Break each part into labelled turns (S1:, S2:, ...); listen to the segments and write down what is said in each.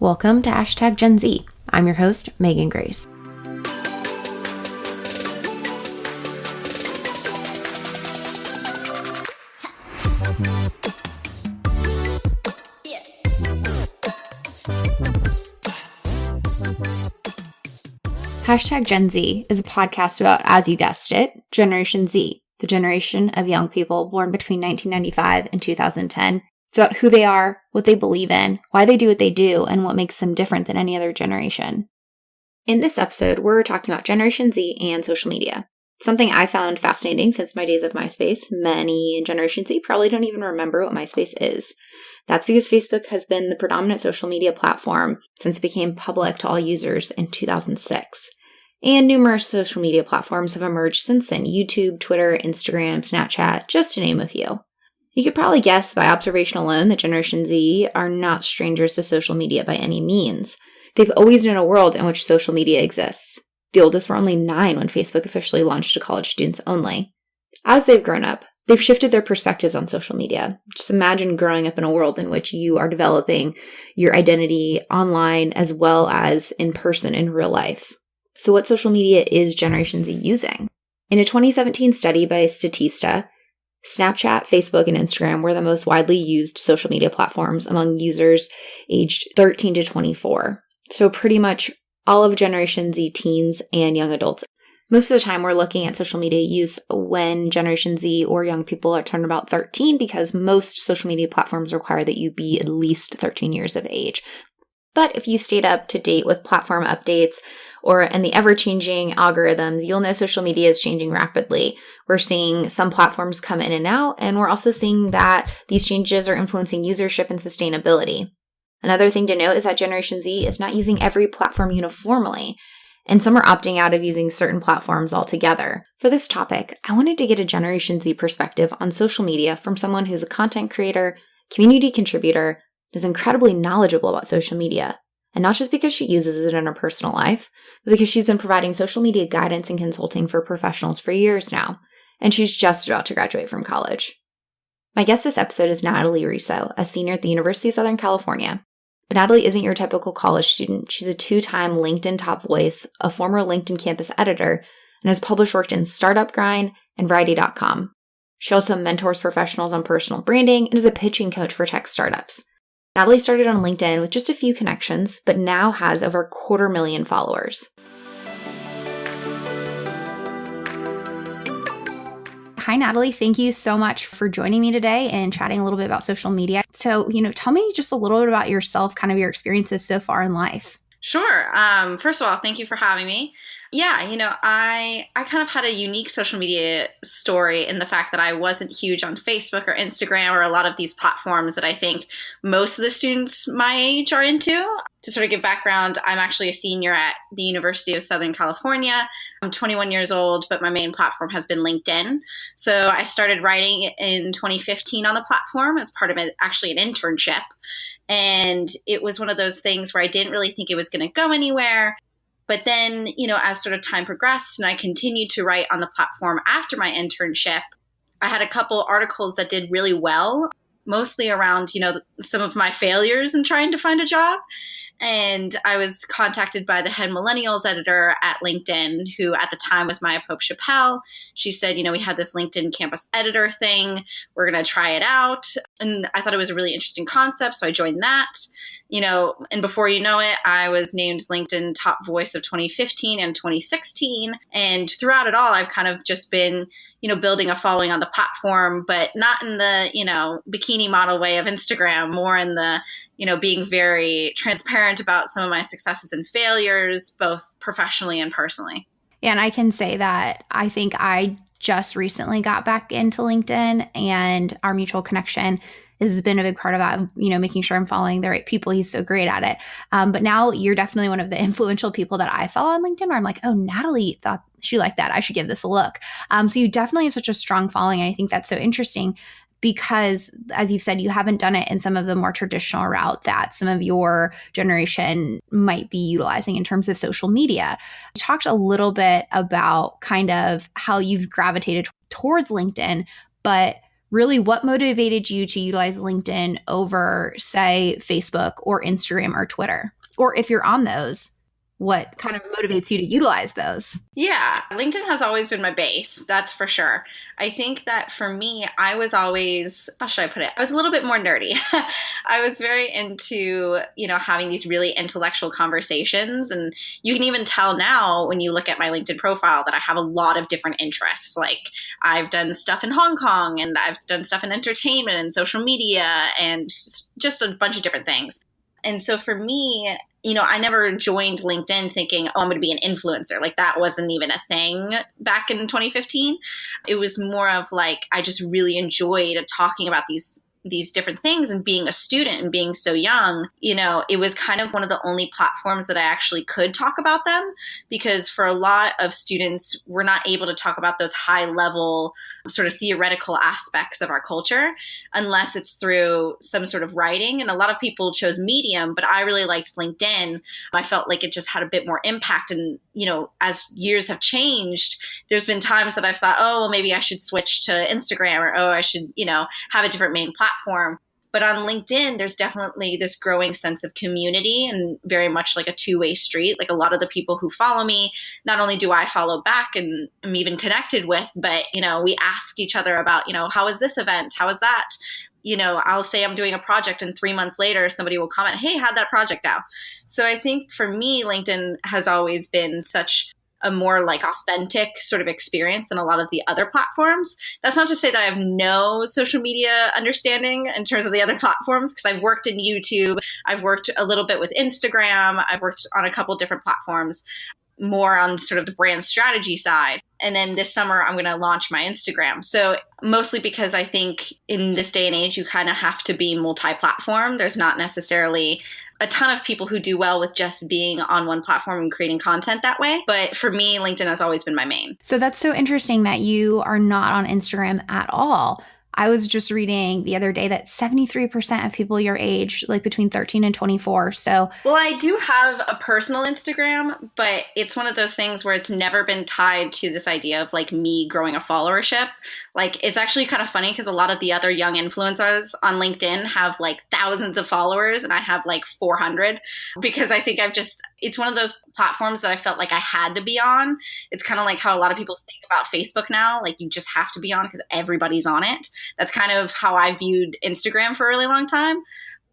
S1: Welcome to #GenZ. I'm your host, Megan Grace. #GenZ is a podcast about, as you guessed it, Generation Z, the generation of young people born between 1995 and 2010. It's about who they are, what they believe in, why they do what they do, and what makes them different than any other generation. In this episode, we're talking about Generation Z and social media. Something I found fascinating since my days of MySpace. Many in Generation Z probably don't even remember what MySpace is. That's because Facebook has been the predominant social media platform since it became public to all users in 2006. And numerous social media platforms have emerged since then: YouTube, Twitter, Instagram, Snapchat, just to name a few. You could probably guess by observation alone that Generation Z are not strangers to social media by any means. They've always known a world in which social media exists. The oldest were only 9 when Facebook officially launched to college students only. As they've grown up, they've shifted their perspectives on social media. Just imagine growing up in a world in which you are developing your identity online as well as in person in real life. So what social media is Generation Z using? In a 2017 study by Statista, Snapchat, Facebook, and Instagram were the most widely used social media platforms among users aged 13 to 24. So pretty much all of Generation Z teens and young adults. Most of the time, we're looking at social media use when Generation Z or young people are turned about 13, because most social media platforms require that you be at least 13 years of age. But if you stayed up to date with platform updates and the ever-changing algorithms, you'll know social media is changing rapidly. We're seeing some platforms come in and out, and we're also seeing that these changes are influencing usership and sustainability. Another thing to note is that Generation Z is not using every platform uniformly, and some are opting out of using certain platforms altogether. For this topic, I wanted to get a Generation Z perspective on social media from someone who's a content creator, community contributor, and is incredibly knowledgeable about social media. And not just because she uses it in her personal life, but because she's been providing social media guidance and consulting for professionals for years now, and she's just about to graduate from college. My guest this episode is Natalie Riso, a senior at the University of Southern California. But Natalie isn't your typical college student. She's a 2-time LinkedIn top voice, a former LinkedIn campus editor, and has published work in Startup Grind and Variety.com. She also mentors professionals on personal branding and is a pitching coach for tech startups. Natalie started on LinkedIn with just a few connections, but now has over 250,000 followers. Hi, Natalie. Thank you so much for joining me today and chatting a little bit about social media. So, tell me just a little bit about yourself, kind of your experiences so far in life.
S2: Sure. First of all, thank you for having me. Yeah, I kind of had a unique social media story in the fact that I wasn't huge on Facebook or Instagram or a lot of these platforms that I think most of the students my age are into. To sort of give background, I'm actually a senior at the University of Southern California. I'm 21 years old, but my main platform has been LinkedIn. So I started writing in 2015 on the platform as part of actually an internship. And it was one of those things where I didn't really think it was going to go anywhere. But then, as sort of time progressed and I continued to write on the platform after my internship, I had a couple articles that did really well, mostly around, some of my failures in trying to find a job. And I was contacted by the head millennials editor at LinkedIn, who at the time was Maya Pope Chappelle. She said, we had this LinkedIn campus editor thing. We're going to try it out. And I thought it was a really interesting concept. So I joined that. And before you know it, I was named LinkedIn Top Voice of 2015 and 2016. And throughout it all, I've kind of just been, building a following on the platform, but not in the, bikini model way of Instagram, more in the, being very transparent about some of my successes and failures, both professionally and personally.
S1: Yeah, and I can say that I think I just recently got back into LinkedIn, and our mutual connection has been a big part of that, making sure I'm following the right people. He's so great at it. But now you're definitely one of the influential people that I follow on LinkedIn, where I'm like, oh, Natalie thought she liked that. I should give this a look. So you definitely have such a strong following. And I think that's so interesting because, as you've said, you haven't done it in some of the more traditional route that some of your generation might be utilizing in terms of social media. You talked a little bit about kind of how you've gravitated towards LinkedIn, but really what motivated you to utilize LinkedIn over, say, Facebook or Instagram or Twitter? Or if you're on those, what kind of motivates you to utilize those?
S2: Yeah, LinkedIn has always been my base, that's for sure. I think that for me, I was always, how should I put it? I was a little bit more nerdy. I was very into, having these really intellectual conversations. And you can even tell now when you look at my LinkedIn profile that I have a lot of different interests. Like I've done stuff in Hong Kong and I've done stuff in entertainment and social media and just a bunch of different things. And so for me, I never joined LinkedIn thinking, oh, I'm going to be an influencer. Like that wasn't even a thing back in 2015. It was more of like, I just really enjoyed talking about these different things and being a student and being so young, it was kind of one of the only platforms that I actually could talk about them, because for a lot of students, we're not able to talk about those high level sort of theoretical aspects of our culture unless it's through some sort of writing. And a lot of people chose Medium, but I really liked LinkedIn. I felt like it just had a bit more impact. And, as years have changed, there's been times that I've thought, oh, well, maybe I should switch to Instagram, or, oh, I should, have a different main platform. But on LinkedIn, there's definitely this growing sense of community and very much like a two-way street. Like a lot of the people who follow me, not only do I follow back and I'm even connected with, but, we ask each other about, how is this event? How is that? I'll say I'm doing a project and 3 months later, somebody will comment, hey, how'd that project go? So I think for me, LinkedIn has always been such a more like authentic sort of experience than a lot of the other platforms. That's not to say that I have no social media understanding in terms of the other platforms, because I've worked in YouTube, I've worked a little bit with Instagram, I've worked on a couple different platforms, more on sort of the brand strategy side. And then this summer, I'm going to launch my Instagram. So mostly because I think in this day and age, you kind of have to be multi-platform. There's not necessarily a ton of people who do well with just being on one platform and creating content that way. But for me, LinkedIn has always been my main.
S1: So that's so interesting that you are not on Instagram at all. I was just reading the other day that 73% of people your age, like between 13 and 24. So,
S2: well, I do have a personal Instagram, but it's one of those things where it's never been tied to this idea of like me growing a followership. Like it's actually kind of funny because a lot of the other young influencers on LinkedIn have like thousands of followers and I have like 400, because I think it's one of those platforms that I felt like I had to be on. It's kind of like how a lot of people think about Facebook now. Like you just have to be on because everybody's on it. That's kind of how I viewed Instagram for a really long time.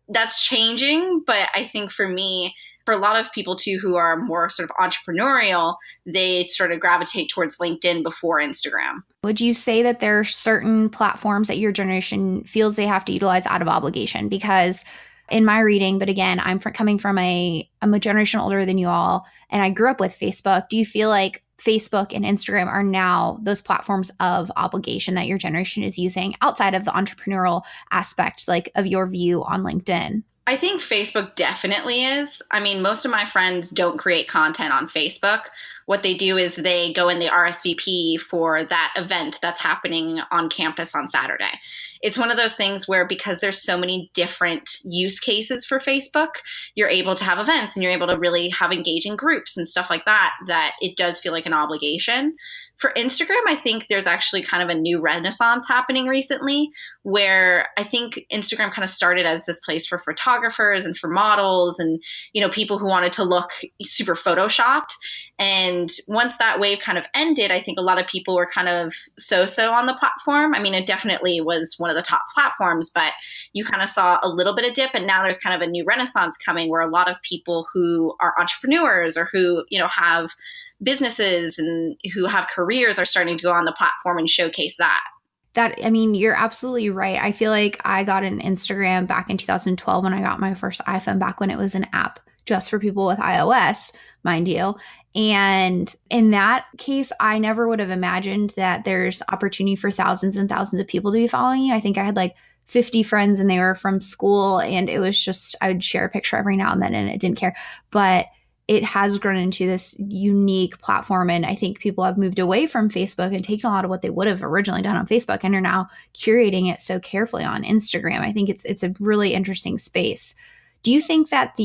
S2: That's changing, but I think for me, for a lot of people too who are more sort of entrepreneurial, they sort of gravitate towards LinkedIn before Instagram.
S1: Would you say that there are certain platforms that your generation feels they have to utilize out of obligation? Because in my reading, but again, I'm a generation older than you all, and I grew up with Facebook. Do you feel like Facebook and Instagram are now those platforms of obligation that your generation is using outside of the entrepreneurial aspect, like of your view on LinkedIn?
S2: I think Facebook definitely is. I mean, most of my friends don't create content on Facebook. What they do is they go in the RSVP for that event that's happening on campus on Saturday. It's one of those things where because there's so many different use cases for Facebook, you're able to have events and you're able to really have engaging groups and stuff like that, that it does feel like an obligation. For Instagram, I think there's actually kind of a new renaissance happening recently where I think Instagram kind of started as this place for photographers and for models and, people who wanted to look super photoshopped. And once that wave kind of ended, I think a lot of people were kind of so-so on the platform. I mean, it definitely was one of the top platforms, but you kind of saw a little bit of dip. And now there's kind of a new renaissance coming where a lot of people who are entrepreneurs or who, have businesses and who have careers are starting to go on the platform and showcase that.
S1: You're absolutely right. I feel like I got an Instagram back in 2012 when I got my first iPhone, back when it was an app just for people with iOS, mind you. And in that case, I never would have imagined that there's opportunity for thousands and thousands of people to be following you. I think I had like 50 friends and they were from school, and it was just, I would share a picture every now and then and it didn't care. But it has grown into this unique platform. And I think people have moved away from Facebook and taken a lot of what they would have originally done on Facebook and are now curating it so carefully on Instagram. I think it's a really interesting space. Do you think that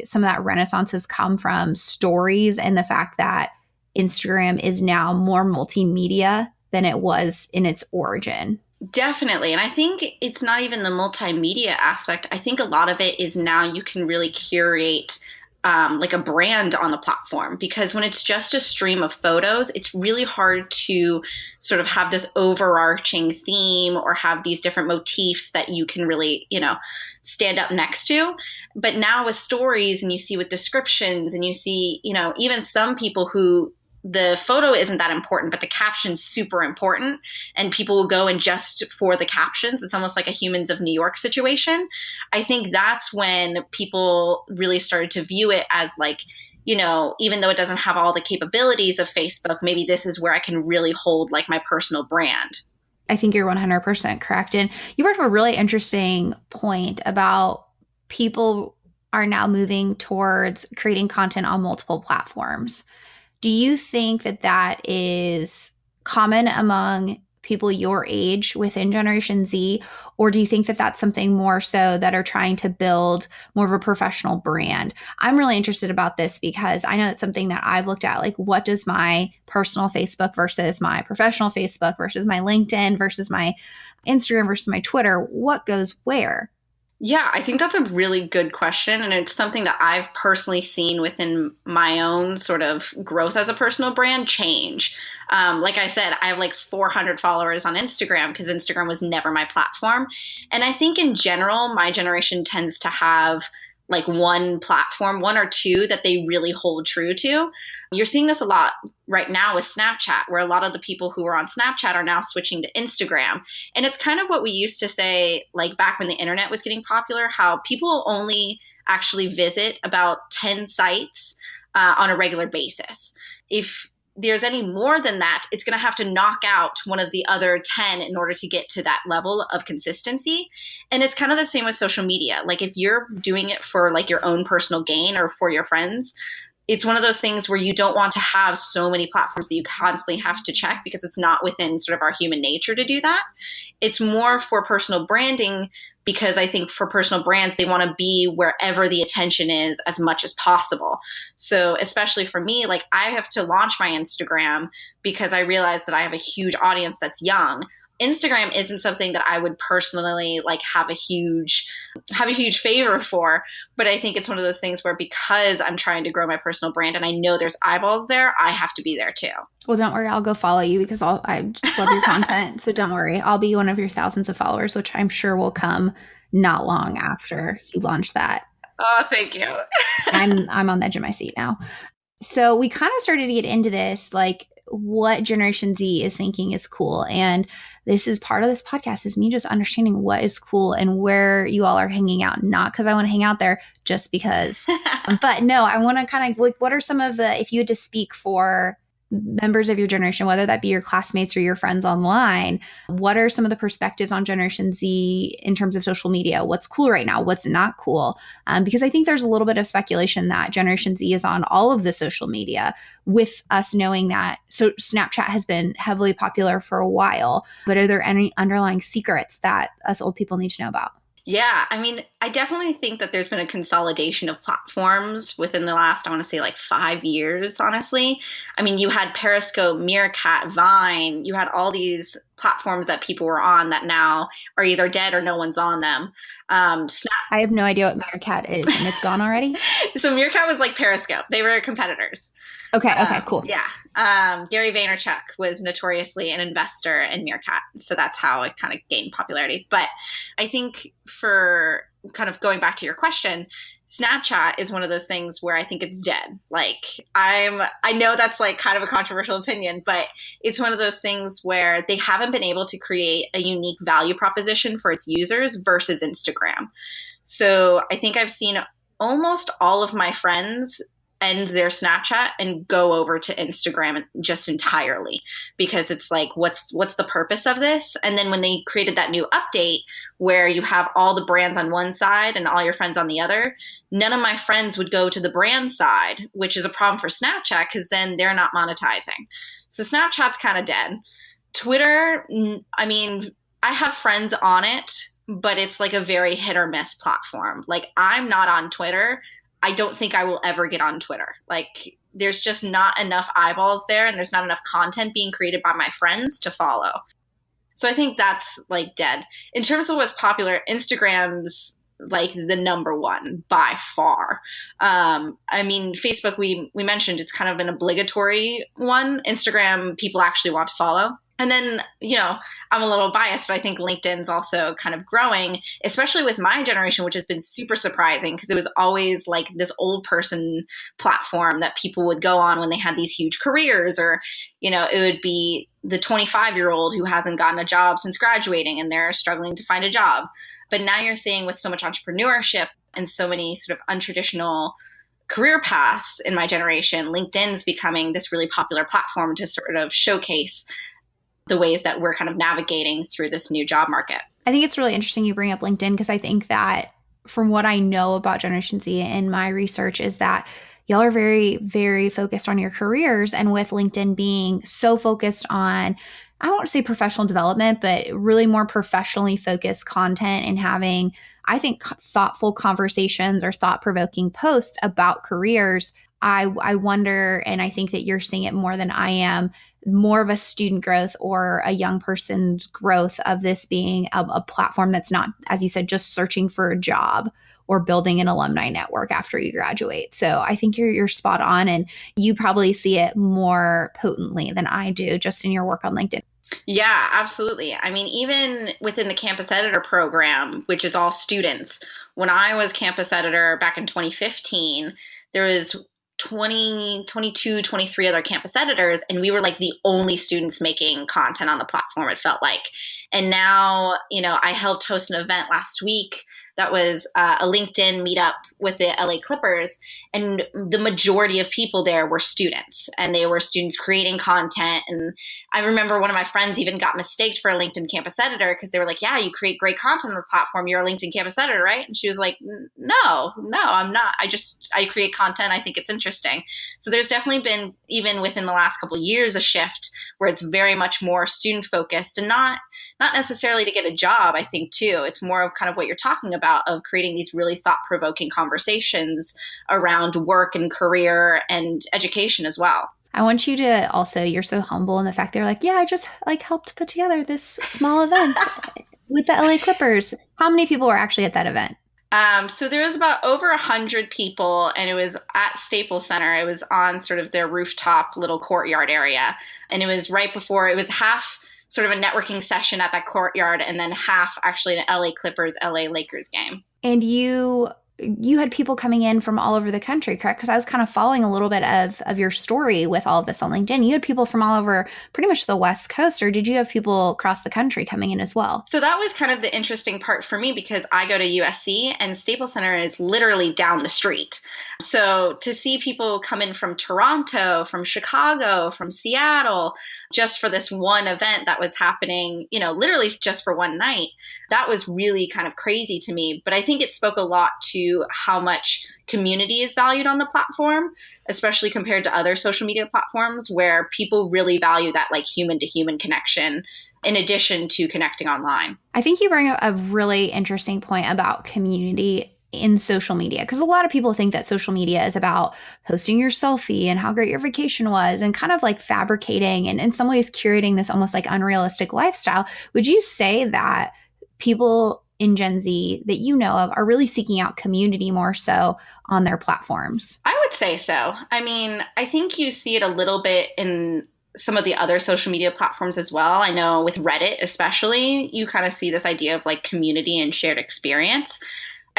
S1: some of that renaissance has come from stories and the fact that Instagram is now more multimedia than it was in its origin?
S2: Definitely. And I think it's not even the multimedia aspect. I think a lot of it is now you can really curate like a brand on the platform, because when it's just a stream of photos, it's really hard to sort of have this overarching theme or have these different motifs that you can really, stand up next to. But now with stories, and you see with descriptions, and you see, even some people who the photo isn't that important, but the caption's super important, and people will go and just for the captions. It's almost like a Humans of New York situation. I think that's when people really started to view it as like, even though it doesn't have all the capabilities of Facebook, maybe this is where I can really hold like my personal brand.
S1: I think you're 100% correct. And you brought up a really interesting point about people are now moving towards creating content on multiple platforms. Do you think that that is common among people your age within Generation Z? Or do you think that that's something more so that are trying to build more of a professional brand? I'm really interested about this because I know it's something that I've looked at, like what does my personal Facebook versus my professional Facebook versus my LinkedIn versus my Instagram versus my Twitter, what goes where?
S2: Yeah, I think that's a really good question. And it's something that I've personally seen within my own sort of growth as a personal brand change. Like I said, I have like 400 followers on Instagram because Instagram was never my platform. And I think in general, my generation tends to have like one platform, one or two that they really hold true to. You're seeing this a lot right now with Snapchat, where a lot of the people who are on Snapchat are now switching to Instagram. And it's kind of what we used to say, like back when the internet was getting popular, how people only actually visit about 10 sites on a regular basis. If there's any more than that, it's going to have to knock out one of the other 10 in order to get to that level of consistency. And it's kind of the same with social media. Like if you're doing it for like your own personal gain or for your friends, it's one of those things where you don't want to have so many platforms that you constantly have to check, because it's not within sort of our human nature to do that. It's more for personal branding, because I think for personal brands, they want to be wherever the attention is as much as possible. So especially for me, like I have to launch my Instagram because I realize that I have a huge audience that's young. Instagram isn't something that I would personally like have a huge favor for, but I think it's one of those things where because I'm trying to grow my personal brand and I know there's eyeballs there, I have to be there too.
S1: Well, don't worry, I'll go follow you because I just love your content. So don't worry, I'll be one of your thousands of followers, which I'm sure will come not long after you launch that.
S2: Oh, thank you.
S1: I'm on the edge of my seat now. So we kind of started to get into this, like what Generation Z is thinking is cool. And this is part of this podcast, is me just understanding what is cool and where you all are hanging out. Not because I want to hang out there, just because. But no, I want to kind of like, what are some of the, if you had to speak for members of your generation, whether that be your classmates or your friends online, what are some of the perspectives on Generation Z in terms of social media? What's cool right now? What's not cool? Because I think there's a little bit of speculation that Generation Z is on all of the social media, with us knowing that. So Snapchat has been heavily popular for a while, but are there any underlying secrets that us old people need to know about?
S2: Yeah, I mean, I definitely think that there's been a consolidation of platforms within the last, I want to say like 5 years, honestly. I mean, you had Periscope, Meerkat, Vine, you had all these platforms that people were on that now are either dead or no one's on them.
S1: I have no idea what Meerkat is, and it's gone already?
S2: So Meerkat was like Periscope. They were competitors.
S1: Okay, cool.
S2: Yeah. Gary Vaynerchuk was notoriously an investor in Meerkat. So that's how it kind of gained popularity. But I think for kind of going back to your question, Snapchat is one of those things where I think it's dead. Like I know that's like kind of a controversial opinion, but it's one of those things where they haven't been able to create a unique value proposition for its users versus Instagram. So I think I've seen almost all of my friends end their Snapchat and go over to Instagram just entirely, because it's like, what's the purpose of this? And then when they created that new update where you have all the brands on one side and all your friends on the other, none of my friends would go to the brand side, which is a problem for Snapchat because then they're not monetizing. So Snapchat's kind of dead. Twitter, I mean, I have friends on it, but it's like a very hit or miss platform. Like I'm not on Twitter. I don't think I will ever get on Twitter. Like there's just not enough eyeballs there, and there's not enough content being created by my friends to follow. So I think that's like dead. In terms of what's popular, Instagram's like the number one by far. I mean, Facebook, we mentioned it's kind of an obligatory one. Instagram, people actually want to follow. And then, I'm a little biased, but I think LinkedIn's also kind of growing, especially with my generation, which has been super surprising because it was always like this old person platform that people would go on when they had these huge careers, or, it would be the 25-year-old who hasn't gotten a job since graduating and they're struggling to find a job. But now you're seeing with so much entrepreneurship and so many sort of untraditional career paths in my generation, LinkedIn's becoming this really popular platform to sort of showcase the ways that we're kind of navigating through this new job market.
S1: I think it's really interesting you bring up LinkedIn because I think that from what I know about Generation Z in my research is that y'all are very, very focused on your careers. And with LinkedIn being so focused on, I don't want to say professional development, but really more professionally focused content and having, I think, thoughtful conversations or thought-provoking posts about careers, I wonder, and I think that you're seeing it more than I am, more of a student growth or a young person's growth of this being a platform that's not, as you said, just searching for a job or building an alumni network after you graduate. So I think you're spot on, and you probably see it more potently than I do just in your work on LinkedIn.
S2: Yeah, absolutely. I mean, even within the campus editor program, which is all students, when I was campus editor back in 2015, there was 22, 23 other campus editors, and we were like the only students making content on the platform, it felt like. And now, I helped host an event last week that was a LinkedIn meetup with the LA Clippers. And the majority of people there were students, and they were students creating content. And I remember one of my friends even got mistaked for a LinkedIn campus editor because they were like, yeah, you create great content on the platform. You're a LinkedIn campus editor, right? And she was like, no, I'm not. I create content. I think it's interesting. So there's definitely been, even within the last couple of years, a shift where it's very much more student focused and not necessarily to get a job. I think too, it's more of kind of what you're talking about, of creating these really thought-provoking conversations around work and career and education as well.
S1: I want you to also, you're so humble in the fact they're like, yeah, I just helped put together this small event with the LA Clippers. How many people were actually at that event?
S2: So there was about over 100 people, and it was at Staples Center. It was on sort of their rooftop little courtyard area. And it was right before, it was half sort of a networking session at that courtyard, and then half actually an LA Clippers, LA Lakers game.
S1: And you had people coming in from all over the country, correct? Because I was kind of following a little bit of your story with all of this on LinkedIn. You had people from all over pretty much the West Coast, or did you have people across the country coming in as well?
S2: So that was kind of the interesting part for me, because I go to USC and Staples Center is literally down the street. So to see people come in from Toronto, from Chicago, from Seattle, just for this one event that was happening, literally just for one night, that was really kind of crazy to me. But I think it spoke a lot to how much community is valued on the platform, especially compared to other social media platforms where people really value that like human to human connection in addition to connecting online.
S1: I think you bring up a really interesting point about community in social media, because a lot of people think that social media is about posting your selfie and how great your vacation was and kind of like fabricating and in some ways curating this almost like unrealistic lifestyle. Would you say that people in Gen Z that you know of are really seeking out community more so on their platforms?
S2: I would say so. I mean, I think you see it a little bit in some of the other social media platforms as well. I know with Reddit especially, you kind of see this idea of like community and shared experience.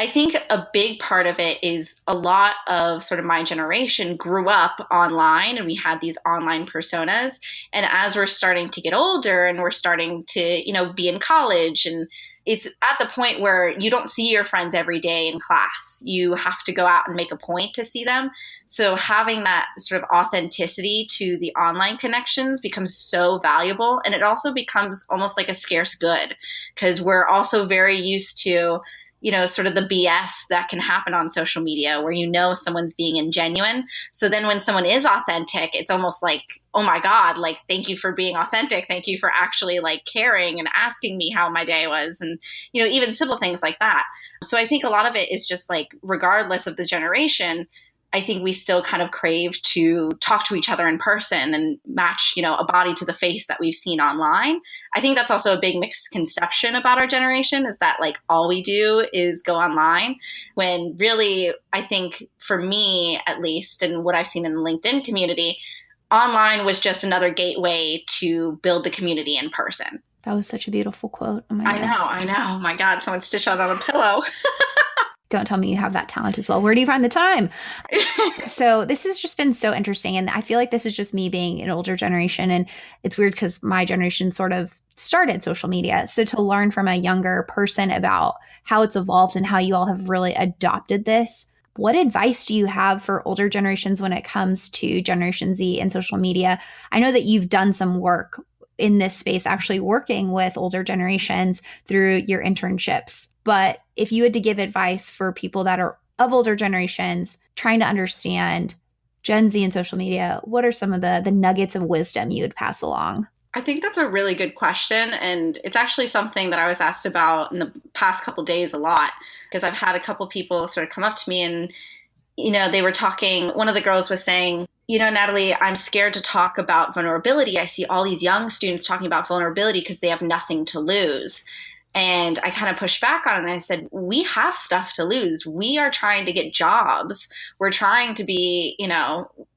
S2: I think a big part of it is a lot of sort of my generation grew up online, and we had these online personas. And as we're starting to get older and we're starting to, be in college, and it's at the point where you don't see your friends every day in class. You have to go out and make a point to see them. So having that sort of authenticity to the online connections becomes so valuable. And it also becomes almost like a scarce good, because we're also very used to sort of the BS that can happen on social media where someone's being ingenuine. So then when someone is authentic, it's almost like, oh my God, like, thank you for being authentic. Thank you for actually like caring and asking me how my day was. And, even simple things like that. So I think a lot of it is just like, regardless of the generation, I think we still kind of crave to talk to each other in person and match, a body to the face that we've seen online. I think that's also a big misconception about our generation, is that like all we do is go online, when really, I think for me at least, and what I've seen in the LinkedIn community, online was just another gateway to build the community in person.
S1: That was such a beautiful quote. Oh my goodness.
S2: I know. Oh my God, someone stitched that on a pillow.
S1: Don't tell me you have that talent as well. Where do you find the time? So this has just been so interesting. And I feel like this is just me being an older generation. And it's weird because my generation sort of started social media. So to learn from a younger person about how it's evolved and how you all have really adopted this, what advice do you have for older generations when it comes to Generation Z and social media? I know that you've done some work in this space, actually working with older generations through your internships. But if you had to give advice for people that are of older generations trying to understand Gen Z and social media, what are some of the nuggets of wisdom you would pass along?
S2: I think that's a really good question. And it's actually something that I was asked about in the past couple of days a lot, because I've had a couple people sort of come up to me and, they were talking. One of the girls was saying, Natalie, I'm scared to talk about vulnerability. I see all these young students talking about vulnerability because they have nothing to lose. And I kind of pushed back on it. And I said, we have stuff to lose. We are trying to get jobs. We're trying to be,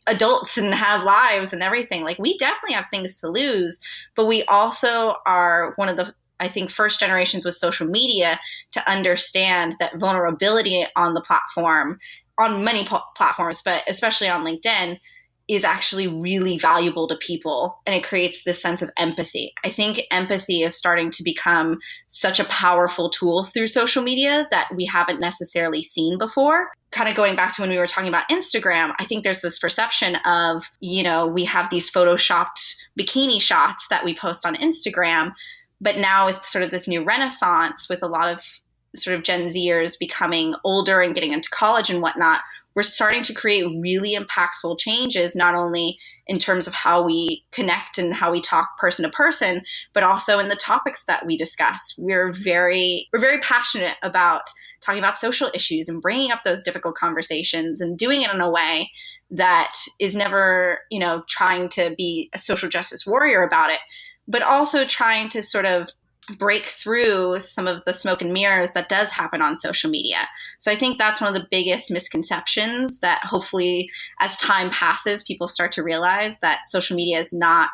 S2: adults and have lives and everything. Like, we definitely have things to lose, but we also are one of the, I think, first generations with social media to understand that vulnerability on the platform, on many platforms, but especially on LinkedIn, is actually really valuable to people, and it creates this sense of empathy. I think empathy is starting to become such a powerful tool through social media that we haven't necessarily seen before. Kind of going back to when we were talking about Instagram, I think there's this perception of, we have these photoshopped bikini shots that we post on Instagram, but now with sort of this new renaissance with a lot of sort of Gen Zers becoming older and getting into college and whatnot, we're starting to create really impactful changes, not only in terms of how we connect and how we talk person to person, but also in the topics that we discuss. We're very passionate about talking about social issues and bringing up those difficult conversations and doing it in a way that is never, trying to be a social justice warrior about it, but also trying to sort of break through some of the smoke and mirrors that does happen on social media. So I think that's one of the biggest misconceptions that hopefully as time passes, people start to realize that social media is not,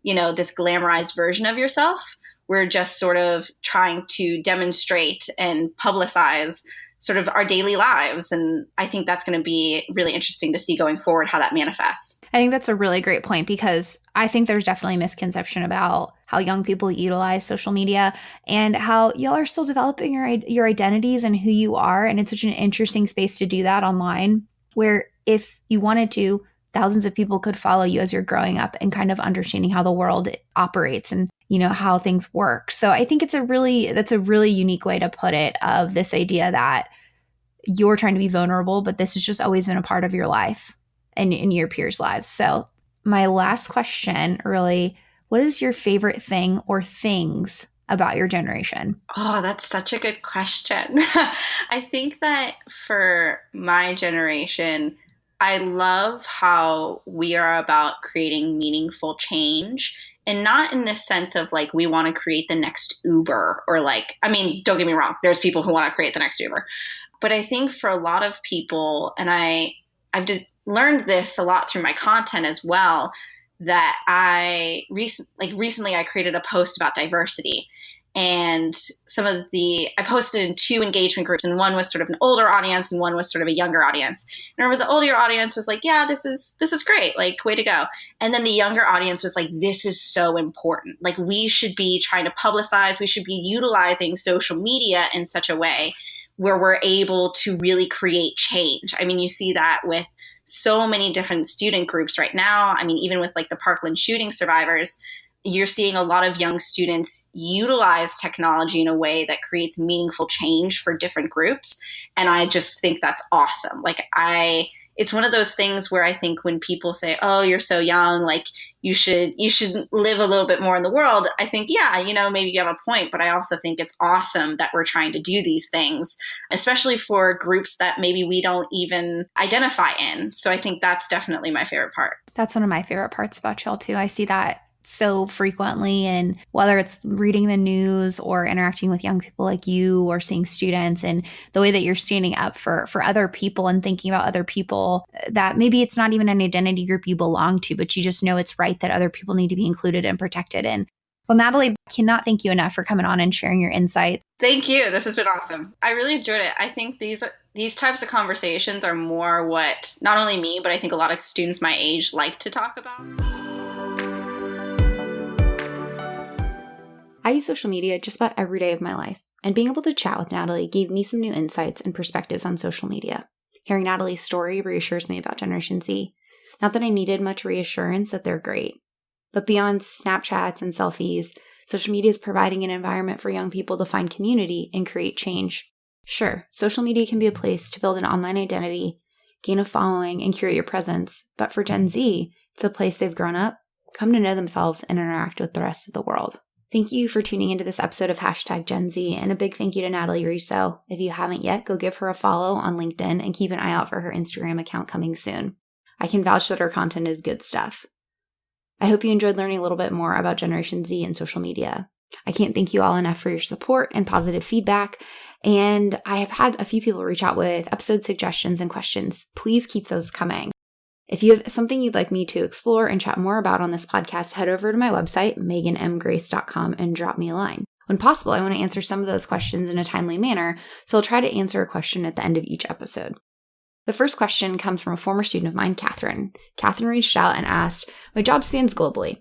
S2: this glamorized version of yourself. We're just sort of trying to demonstrate and publicize sort of our daily lives. And I think that's going to be really interesting to see going forward how that manifests.
S1: I think that's a really great point, because I think there's definitely a misconception about how young people utilize social media and how y'all are still developing your identities and who you are. And it's such an interesting space to do that online, where if you wanted to, thousands of people could follow you as you're growing up and kind of understanding how the world operates and how things work. So I think that's a really unique way to put it, of this idea that you're trying to be vulnerable, but this has just always been a part of your life and in your peers' lives. So my last question, really, what is your favorite thing or things about your generation?
S2: Oh, that's such a good question. I think that for my generation, I love how we are about creating meaningful change, and not in this sense of like, we want to create the next Uber, or like, I mean, don't get me wrong, there's people who want to create the next Uber. But I think for a lot of people, and I've learned this a lot through my content as well, that recently I created a post about diversity. And I posted in 2 engagement groups, and one was sort of an older audience and one was sort of a younger audience. And remember, the older audience was like, yeah, this is great. Like, way to go. And then the younger audience was like, this is so important. Like, we should be trying to publicize, we should be utilizing social media in such a way where we're able to really create change. I mean, you see that with so many different student groups right now. I mean, even with like the Parkland shooting survivors, you're seeing a lot of young students utilize technology in a way that creates meaningful change for different groups. And I just think that's awesome. Like, it's one of those things where I think when people say, oh, you're so young, like you should live a little bit more in the world. I think, yeah, maybe you have a point, but I also think it's awesome that we're trying to do these things, especially for groups that maybe we don't even identify in. So I think that's definitely my favorite part.
S1: That's one of my favorite parts about y'all too. I see that so frequently, and whether it's reading the news or interacting with young people like you or seeing students, and the way that you're standing up for other people and thinking about other people that maybe it's not even an identity group you belong to, but you just know it's right that other people need to be included and protected. And well, Natalie, I cannot thank you enough for coming on and sharing your insights.
S2: Thank you. This has been awesome. I really enjoyed it. I think these types of conversations are more what not only me, but I think a lot of students my age like to talk about.
S1: I use social media just about every day of my life, and being able to chat with Natalie gave me some new insights and perspectives on social media. Hearing Natalie's story reassures me about Generation Z. Not that I needed much reassurance that they're great, but beyond Snapchats and selfies, social media is providing an environment for young people to find community and create change. Sure, social media can be a place to build an online identity, gain a following, and curate your presence, but for Gen Z, it's a place they've grown up, come to know themselves, and interact with the rest of the world. Thank you for tuning into this episode of #GenZ, and a big thank you to Natalie Riso. If you haven't yet, go give her a follow on LinkedIn and keep an eye out for her Instagram account coming soon. I can vouch that her content is good stuff. I hope you enjoyed learning a little bit more about Generation Z and social media. I can't thank you all enough for your support and positive feedback, and I have had a few people reach out with episode suggestions and questions. Please keep those coming. If you have something you'd like me to explore and chat more about on this podcast, head over to my website, meganmgrace.com, and drop me a line. When possible, I want to answer some of those questions in a timely manner, so I'll try to answer a question at the end of each episode. The first question comes from a former student of mine, Catherine. Catherine reached out and asked, my job spans globally.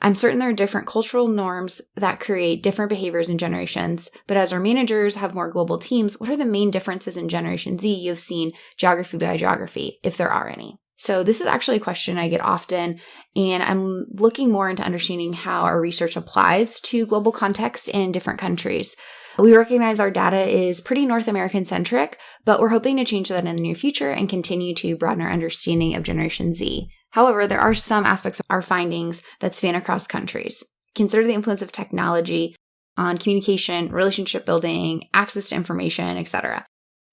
S1: I'm certain there are different cultural norms that create different behaviors in generations, but as our managers have more global teams, what are the main differences in Generation Z you've seen geography by geography, if there are any? So this is actually a question I get often, and I'm looking more into understanding how our research applies to global context in different countries. We recognize our data is pretty North American centric, but we're hoping to change that in the near future and continue to broaden our understanding of Generation Z. However, there are some aspects of our findings that span across countries. Consider the influence of technology on communication, relationship building, access to information, etc.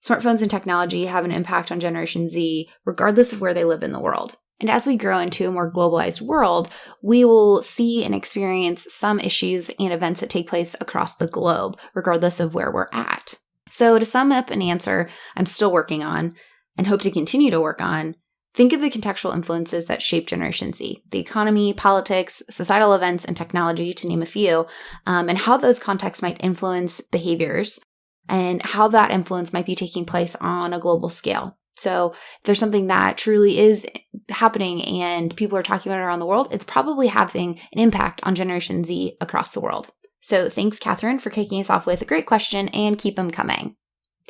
S1: Smartphones and technology have an impact on Generation Z regardless of where they live in the world. And as we grow into a more globalized world, we will see and experience some issues and events that take place across the globe, regardless of where we're at. So to sum up an answer I'm still working on and hope to continue to work on, think of the contextual influences that shape Generation Z, the economy, politics, societal events, and technology, to name a few, and how those contexts might influence behaviors and how that influence might be taking place on a global scale. So if there's something that truly is happening and people are talking about it around the world, it's probably having an impact on Generation Z across the world. So thanks, Catherine, for kicking us off with a great question, and keep them coming.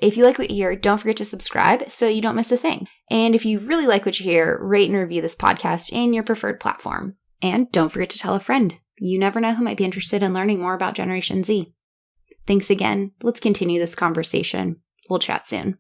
S1: If you like what you hear, don't forget to subscribe so you don't miss a thing. And if you really like what you hear, rate and review this podcast in your preferred platform. And don't forget to tell a friend. You never know who might be interested in learning more about Generation Z. Thanks again. Let's continue this conversation. We'll chat soon.